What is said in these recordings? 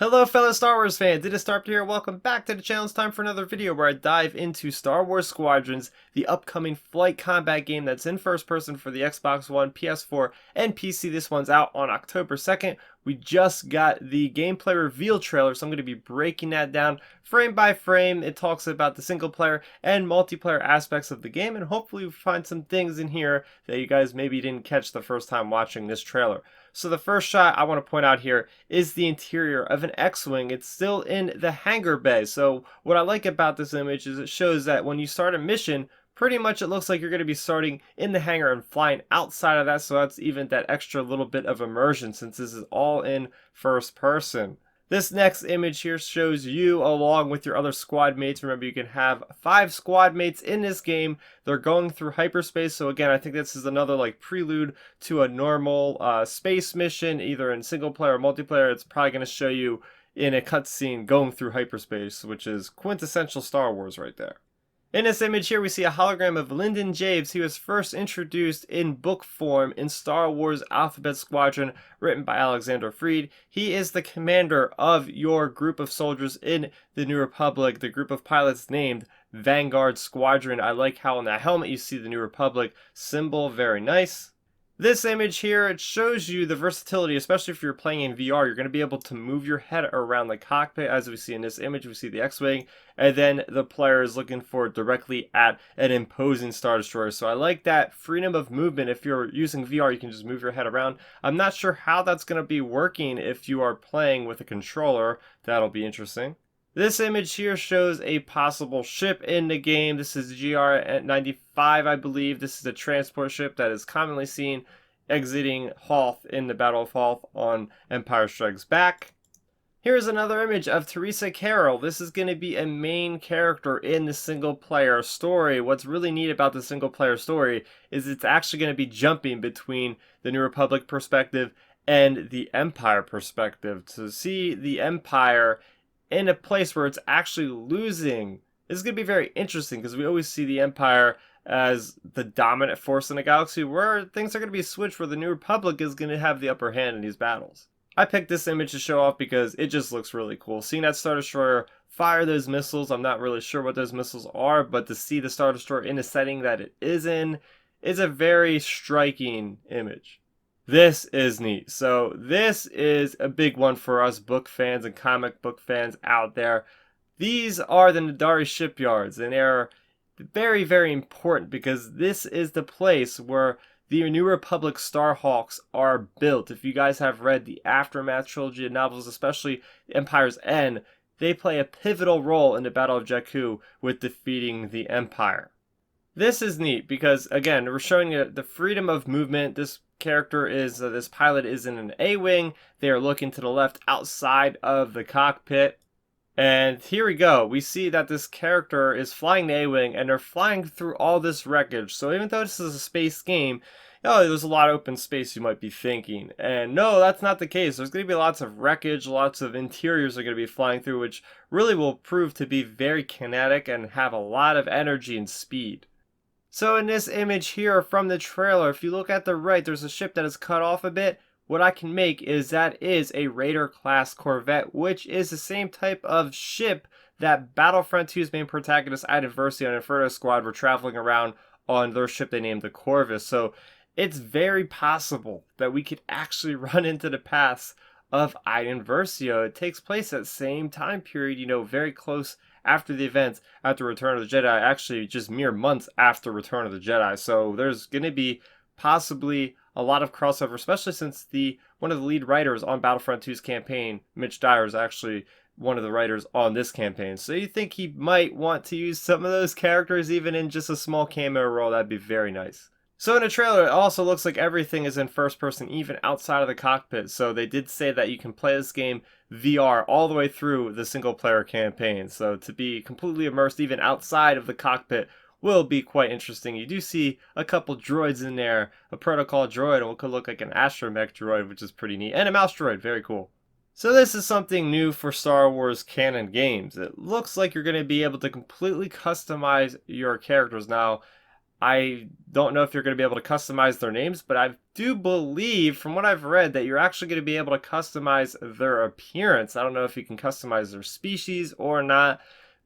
Hello fellow Star Wars fans, it is Starp here. Welcome back to the channel. It's time for another video where I dive into Star Wars Squadrons, the upcoming flight combat game that's in first person for the Xbox One, PS4, and PC. This one's out on October 2nd. We just got the gameplay reveal trailer, so I'm going to be breaking that down frame by frame. It talks about the single player and multiplayer aspects of the game, and hopefully we find some things in here that you guys maybe didn't catch the first time watching this trailer. So the first shot I want to point out here is the interior of an X-Wing. It's still in the hangar bay. So what I like about this image is it shows that when you start a mission, pretty much it looks like you're going to be starting in the hangar and flying outside of that. So that's even that extra little bit of immersion since this is all in first person. This next image here shows you along with your other squad mates. Remember, you can have 5 squad mates in this game. They're going through hyperspace. So again, I think this is another like prelude to a normal space mission, either in single player or multiplayer. It's probably going to show you in a cutscene going through hyperspace, which is quintessential Star Wars right there. In this image here, we see a hologram of Lyndon James. He was first introduced in book form in Star Wars Alphabet Squadron, written by Alexander Freed. He is the commander of your group of soldiers in the New Republic, the group of pilots named Vanguard Squadron. I like how on the helmet you see the New Republic symbol, very nice. This image here, it shows you the versatility, especially if you're playing in VR. You're going to be able to move your head around the cockpit. As we see in this image, we see the X-Wing, and then the player is looking for directly at an imposing Star Destroyer. So I like that freedom of movement. If you're using VR, you can just move your head around. I'm not sure how that's going to be working if you are playing with a controller. That'll be interesting. This image here shows a possible ship in the game. This is GR-95, I believe. This is a transport ship that is commonly seen exiting Hoth in the Battle of Hoth on Empire Strikes Back. Here's another image of Teresa Carroll. This is going to be a main character in the single player story. What's really neat about the single player story is it's actually going to be jumping between the New Republic perspective and the Empire perspective. To see the Empire in a place where it's actually losing is going to be very interesting, because we always see the Empire as the dominant force in the galaxy, where things are going to be switched, where the New Republic is going to have the upper hand in these battles. I picked this image to show off because it just looks really cool. Seeing that Star Destroyer fire those missiles, I'm not really sure what those missiles are, but to see the Star Destroyer in the setting that it is in is a very striking image. This is neat. So this is a big one for us book fans and comic book fans out there. These are the Nadari shipyards, and they're very, very important because this is the place where the New Republic Starhawks are built. If you guys have read the Aftermath trilogy of novels, especially Empire's End, they play a pivotal role in the Battle of Jakku with defeating the Empire. This is neat because, again, we're showing you the freedom of movement. This character is, this pilot is in an A-Wing. They are looking to the left outside of the cockpit. And here we go. We see that this character is flying the A-Wing, and they're flying through all this wreckage. So even though this is a space game, oh, there's a lot of open space, you might be thinking. And no, that's not the case. There's going to be lots of wreckage, lots of interiors are going to be flying through, which really will prove to be very kinetic and have a lot of energy and speed. So in this image here from the trailer, if you look at the right, there's a ship that is cut off a bit. What I can make is that is a Raider class Corvette, which is the same type of ship that Battlefront 2's main protagonist Iden Versio and Inferno Squad were traveling around on their ship they named the Corvus. So it's very possible that we could actually run into the paths of Iden Versio. It takes place at the same time period, very close after the events after Return of the Jedi, actually just mere months after Return of the Jedi. So there's going to be possibly a lot of crossover, especially since one of the lead writers on Battlefront 2's campaign, Mitch Dyer, is actually one of the writers on this campaign. So you think he might want to use some of those characters even in just a small cameo role? That'd be very nice. So in the trailer, it also looks like everything is in first person, even outside of the cockpit. So they did say that you can play this game VR all the way through the single player campaign. So to be completely immersed even outside of the cockpit will be quite interesting. You do see a couple droids in there, a protocol droid, and what could look like an astromech droid, which is pretty neat, and a mouse droid, very cool. So this is something new for Star Wars canon games. It looks like you're going to be able to completely customize your characters. Now, I don't know if you're going to be able to customize their names, but I do believe, from what I've read, that you're actually going to be able to customize their appearance. I don't know if you can customize their species or not,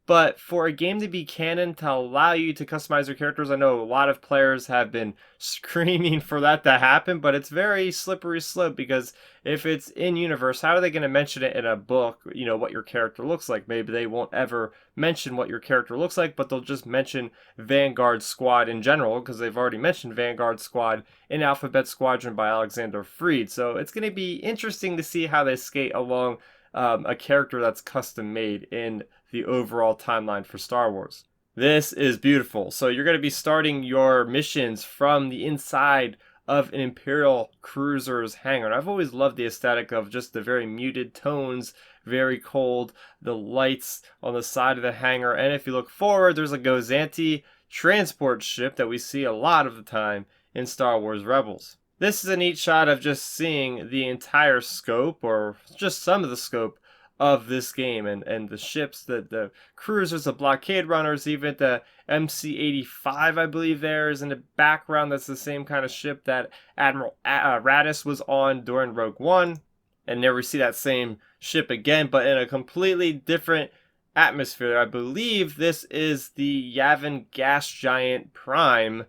but for a game to be canon to allow you to customize your characters, I know a lot of players have been screaming for that to happen, but it's very slippery slope because if it's in universe, how are they going to mention it in a book, you know, what your character looks like? Maybe they won't ever mention what your character looks like, but they'll just mention Vanguard Squad in general because they've already mentioned Vanguard Squad in Alphabet Squadron by Alexander Freed. So it's going to be interesting to see how they skate along a character that's custom made in the overall timeline for Star Wars. This is beautiful. So you're going to be starting your missions from the inside of an Imperial cruiser's hangar. And I've always loved the aesthetic of just the very muted tones, very cold, the lights on the side of the hangar. And if you look forward, there's a Gozanti transport ship that we see a lot of the time in Star Wars Rebels. This is a neat shot of just seeing the entire scope, or just some of the scope, of this game, and the ships, the cruisers, the blockade runners, even the MC-85, I believe there is in the background. That's the same kind of ship that Admiral Raddus was on during Rogue One, and there we see that same ship again, but in a completely different atmosphere. I believe this is the Yavin gas giant Prime.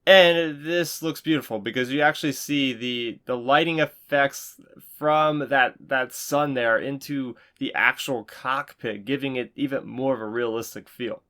And this looks beautiful because you actually see the lighting effects from that sun there into the actual cockpit, giving it even more of a realistic feel.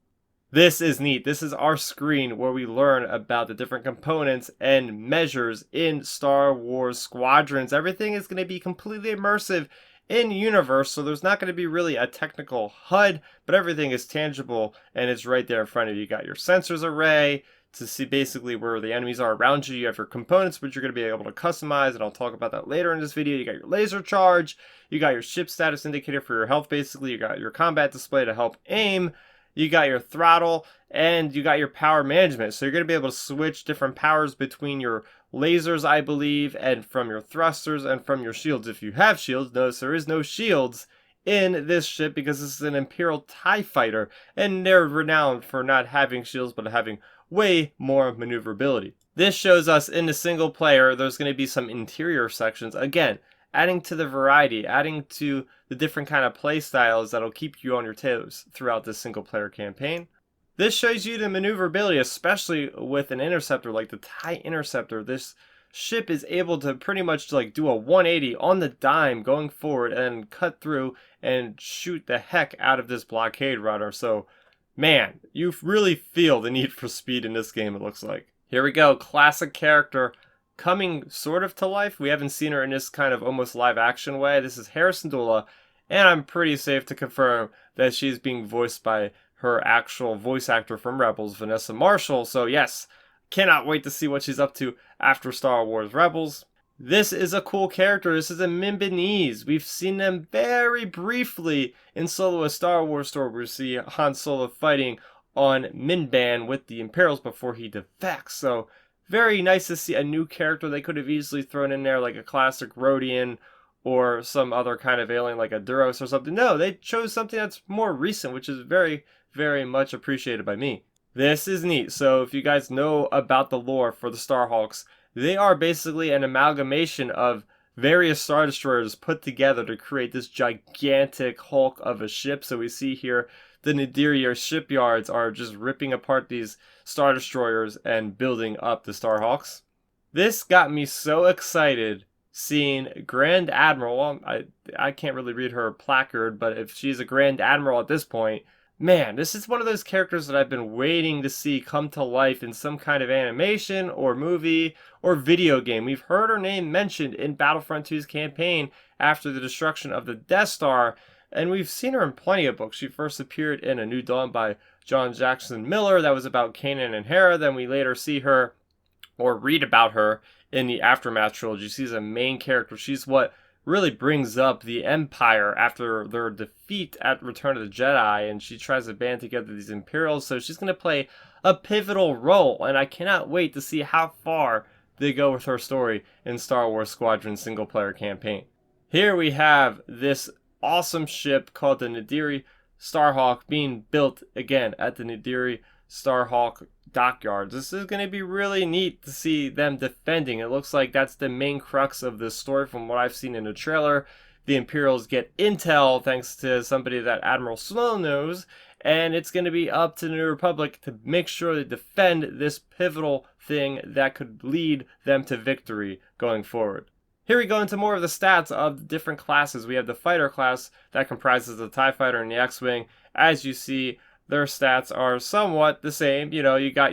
This is neat. This is our screen where we learn about the different components and measures in Star Wars Squadrons. Everything is going to be completely immersive in universe, so there's not going to be really a technical HUD, but everything is tangible and it's right there in front of you. You got your sensors array to see basically where the enemies are around you. You have your components, which you're going to be able to customize, and I'll talk about that later in this video. You got your laser charge, you got your ship status indicator for your health, basically. You got your combat display to help aim, you got your throttle, and you got your power management. So you're going to be able to switch different powers between your lasers, I believe, and from your thrusters and from your shields. If you have shields, notice there is no shields in this ship because this is an Imperial TIE fighter, and they're renowned for not having shields but having way more maneuverability. This shows us in the single player there's going to be some interior sections, again adding to the variety, adding to the different kind of play styles that'll keep you on your toes throughout this single player campaign. This shows you the maneuverability, especially with an interceptor like the TIE Interceptor. This ship is able to pretty much like do a 180 on the dime going forward and cut through and shoot the heck out of this blockade runner. So man, you really feel the need for speed in this game, it looks like. Here we go, classic character coming sort of to life. We haven't seen her in this kind of almost live action way. This is Hera Syndulla, and I'm pretty safe to confirm that she's being voiced by her actual voice actor from Rebels, Vanessa Marshall. So yes, cannot wait to see what she's up to after Star Wars Rebels. This is a cool character. This is a Minbanese. We've seen them very briefly in Solo a Star Wars story. We see Han Solo fighting on Minban with the Imperials before he defects. So very nice to see a new character. They could have easily thrown in there like a classic Rodian or some other kind of alien like a Duros or something. No, they chose something that's more recent, which is very, very much appreciated by me. This is neat. So if you guys know about the lore for the Starhawks, they are basically an amalgamation of various Star Destroyers put together to create this gigantic hulk of a ship. So we see here the Nadiri shipyards are just ripping apart these Star Destroyers and building up the Starhawks. This got me so excited seeing Grand Admiral. Well, I can't really read her placard, but if she's a Grand Admiral at this point, man, this is one of those characters that I've been waiting to see come to life in some kind of animation or movie or video game. We've heard her name mentioned in Battlefront 2's campaign after the destruction of the Death Star, and we've seen her in plenty of books. She first appeared in A New Dawn by John Jackson Miller. That was about Kanan and Hera. Then we later see her or read about her in the Aftermath trilogy. She's a main character. She's what really brings up the Empire after their defeat at Return of the Jedi, and she tries to band together these Imperials, so she's going to play a pivotal role, and I cannot wait to see how far they go with her story in Star Wars Squadron single-player campaign. Here we have this awesome ship called the Nadiri Starhawk being built again at the Nadiri Starhawk dockyards. This is going to be really neat to see them defending. It looks like that's the main crux of this story from what I've seen in the trailer. The Imperials get intel thanks to somebody that Admiral Sloan knows, and it's going to be up to the New Republic to make sure they defend this pivotal thing that could lead them to victory going forward. Here we go into more of the stats of the different classes. We have the fighter class that comprises the TIE Fighter and the X-Wing. As you see, their stats are somewhat the same. You know, you got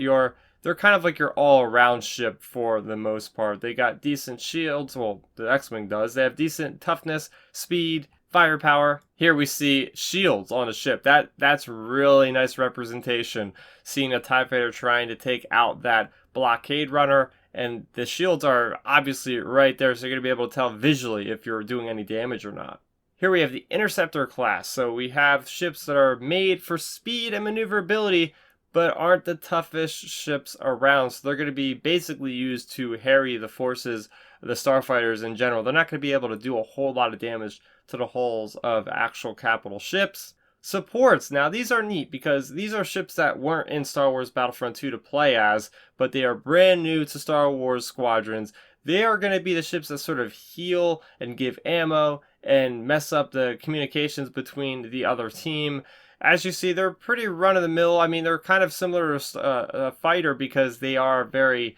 they're kind of like your all-around ship for the most part. They got decent shields, well, the X-Wing does. They have decent toughness, speed, firepower. Here we see shields on a ship. That's really nice representation. Seeing a TIE Fighter trying to take out that blockade runner, and the shields are obviously right there, so you're going to be able to tell visually if you're doing any damage or not. Here we have the Interceptor class. So we have ships that are made for speed and maneuverability, but aren't the toughest ships around. So they're going to be basically used to harry the forces, the starfighters in general. They're not going to be able to do a whole lot of damage to the hulls of actual capital ships. Supports. Now these are neat because these are ships that weren't in Star Wars Battlefront 2 to play as, but they are brand new to Star Wars Squadrons. They are going to be the ships that sort of heal and give ammo and mess up the communications between the other team. As you see, they're pretty run-of-the-mill. I mean, they're kind of similar to a fighter because they are very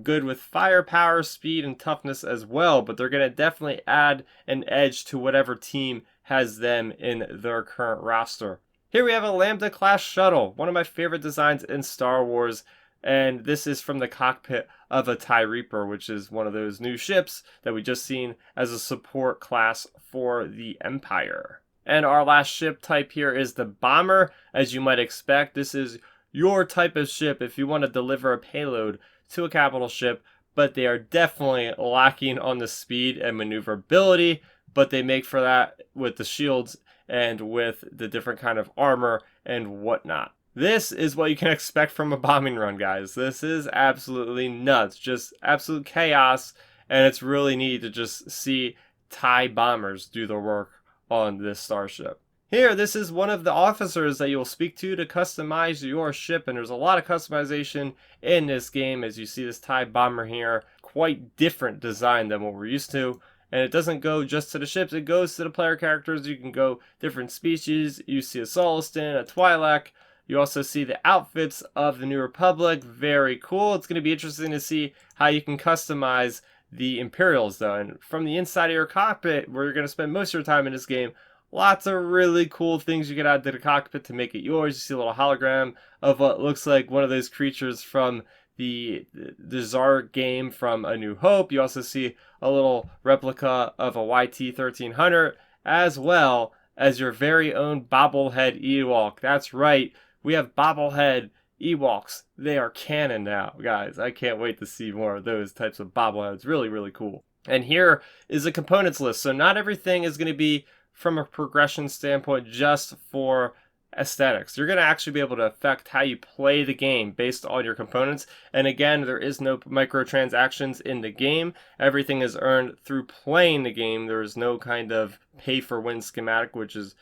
good with firepower, speed, and toughness as well, but they're going to definitely add an edge to whatever team has them in their current roster. Here we have a Lambda-class shuttle, one of my favorite designs in Star Wars, and this is from the cockpit of a TIE Reaper, which is one of those new ships that we just seen as a support class for the Empire. And our last ship type here is the Bomber. As you might expect, this is your type of ship if you want to deliver a payload to a capital ship, but they are definitely lacking on the speed and maneuverability, but they make for that with the shields and with the different kind of armor and whatnot. This is what you can expect from a bombing run, guys. This is absolutely nuts, just absolute chaos, and it's really neat to just see TIE bombers do their work on this starship. Here, this is one of the officers that you'll speak to customize your ship, and there's a lot of customization in this game. As you see this TIE bomber here, quite different design than what we're used to. And it doesn't go just to the ships, it goes to the player characters. You can go different species. You see a Solistan, a Twi'lek. You also see the outfits of the New Republic. Very cool. It's going to be interesting to see how you can customize the Imperials though. And from the inside of your cockpit, where you're going to spend most of your time in this game, lots of really cool things you can add to the cockpit to make it yours. You see a little hologram of what looks like one of those creatures from the Zarg game from A New Hope. You also see a little replica of a YT-1300, as well as your very own bobblehead Ewok. That's right, we have bobblehead Ewoks. They are canon now, guys. I can't wait to see more of those types of bobbleheads. Really, really cool. And here is a components list. So not everything is going to be from a progression standpoint just for aesthetics. You're going to actually be able to affect how you play the game based on your components. And again, there is no microtransactions in the game. Everything is earned through playing the game. There is no kind of pay-for-win schematic, which is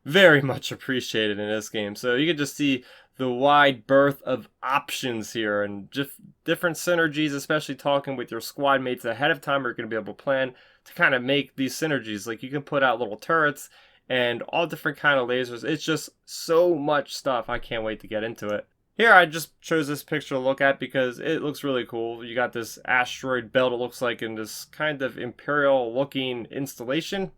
very much appreciated in this game. So you can just see the wide berth of options here and just different synergies, especially talking with your squad mates ahead of time. You're going to be able to plan to kind of make these synergies. Like you can put out little turrets and all different kind of lasers. It's just so much stuff. I can't wait to get into it. Here I just chose this picture to look at because it looks really cool. You got this asteroid belt, it looks like, in this kind of imperial looking installation.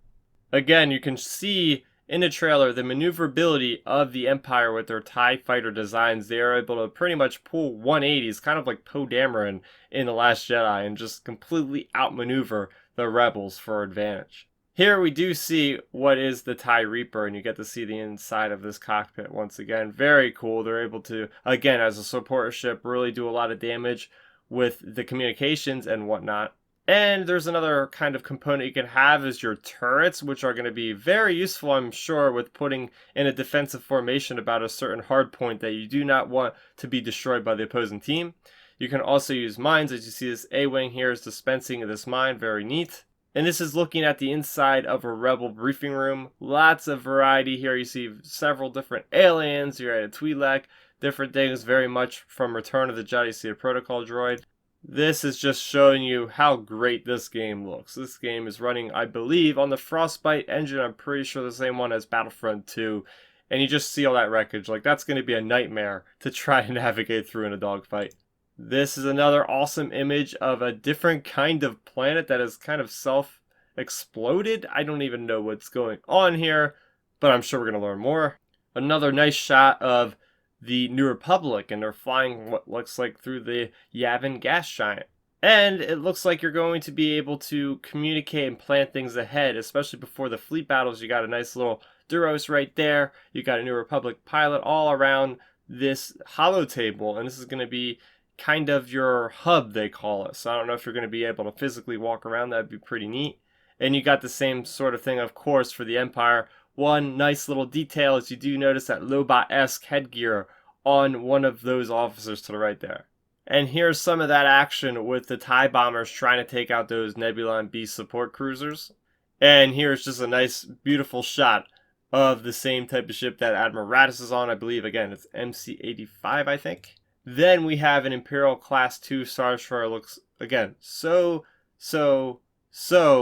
Again, you can see in the trailer the maneuverability of the Empire with their TIE fighter designs. They are able to pretty much pull 180s, kind of like Poe Dameron in The Last Jedi, and just completely outmaneuver the rebels for advantage. Here we do see what is the TIE Reaper, and you get to see the inside of this cockpit once again. Very cool. They're able to, again, as a support ship, really do a lot of damage with the communications and whatnot. And there's another kind of component you can have is your turrets, which are going to be very useful, I'm sure, with putting in a defensive formation about a certain hard point that you do not want to be destroyed by the opposing team. You can also use mines. As you see, this A-Wing here is dispensing this mine. Very neat. And this is looking at the inside of a Rebel briefing room. Lots of variety here. You see several different aliens. You're at a Twi'lek. different things, very much from Return of the Jedi. You see a protocol droid. This is just showing you how great this game looks. This game is running, I believe, on the Frostbite engine. I'm pretty sure the same one as Battlefront 2. And you just see all that wreckage. Like, that's going to be a nightmare to try and navigate through in a dogfight. This is another awesome image of a different kind of planet that is kind of self-exploded. I don't even know what's going on here, but I'm sure we're going to learn more. Another nice shot of the New Republic, and they're flying what looks like through the Yavin gas giant. And it looks like you're going to be able to communicate and plan things ahead, especially before the fleet battles. You got a nice little Duros right there. You got a New Republic pilot all around this holo table, and this is going to be kind of your hub, they call it. So I don't know if you're going to be able to physically walk around. That'd be pretty neat. And you got the same sort of thing, of course, for the Empire. One nice little detail is you do notice that Lobot-esque headgear on one of those officers to the right there. And here's some of that action with the TIE bombers trying to take out those Nebula and Beast support cruisers. And here's just a nice, beautiful shot of the same type of ship that Admiral Raddus is on. I believe, again, it's MC-85, I think. Then we have an Imperial Class 2 Star Destroyer. Looks, again, so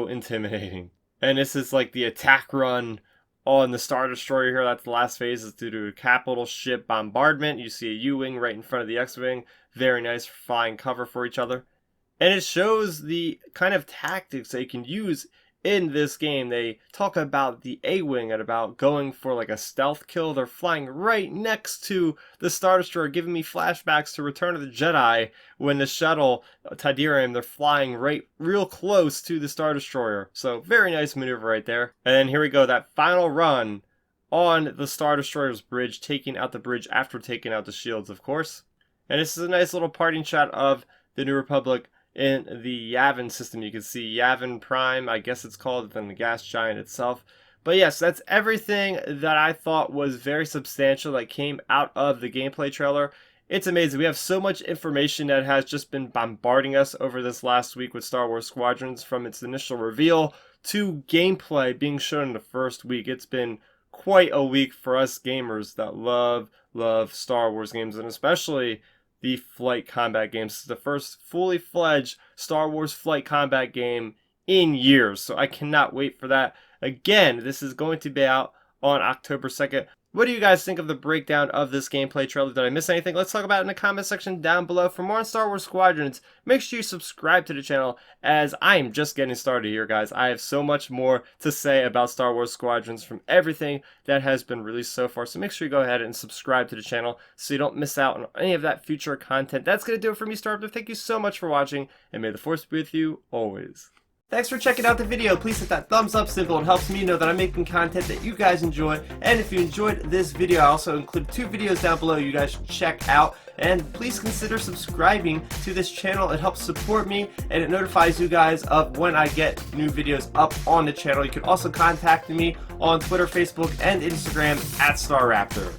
intimidating. And this is like the attack run on the Star Destroyer here. That's the last phase. It's due to a capital ship bombardment. You see a U-Wing right in front of the X-Wing. Very nice for flying cover for each other. And it shows the kind of tactics that you can use in this game. They talk about the A-Wing and about going for like a stealth kill. They're flying right next to the Star Destroyer, giving me flashbacks to Return of the Jedi when the shuttle, Tidarium, they're flying right real close to the Star Destroyer. So very nice maneuver right there. And then here we go, that final run on the Star Destroyer's bridge, taking out the bridge after taking out the shields, of course. And this is a nice little parting shot of the New Republic in the Yavin system. You can see Yavin Prime, I guess it's called, than the gas giant itself. But yes, that's everything that I thought was very substantial that came out of the gameplay trailer. It's amazing. We have so much information that has just been bombarding us over this last week with Star Wars Squadrons, from its initial reveal to gameplay being shown in the first week. It's been quite a week for us gamers that love Star Wars games, and especially the flight combat games. This is the first fully fledged Star Wars flight combat game in years, so I cannot wait for that. Again, this is going to be out on October 2nd. What do you guys think of the breakdown of this gameplay trailer? Did I miss anything? Let's talk about it in the comment section down below. For more on Star Wars Squadrons, make sure you subscribe to the channel, as I am just getting started here, guys. I have so much more to say about Star Wars Squadrons from everything that has been released so far. So make sure you go ahead and subscribe to the channel so you don't miss out on any of that future content. That's going to do it for me, StarWars. Thank you so much for watching, and may the Force be with you always. Thanks for checking out the video. Please hit that thumbs up symbol. It helps me know that I'm making content that you guys enjoy. And if you enjoyed this video, I also include 2 videos down below you guys should check out. And please consider subscribing to this channel. It helps support me, and it notifies you guys of when I get new videos up on the channel. You can also contact me on Twitter, Facebook, and Instagram at StarRaptor.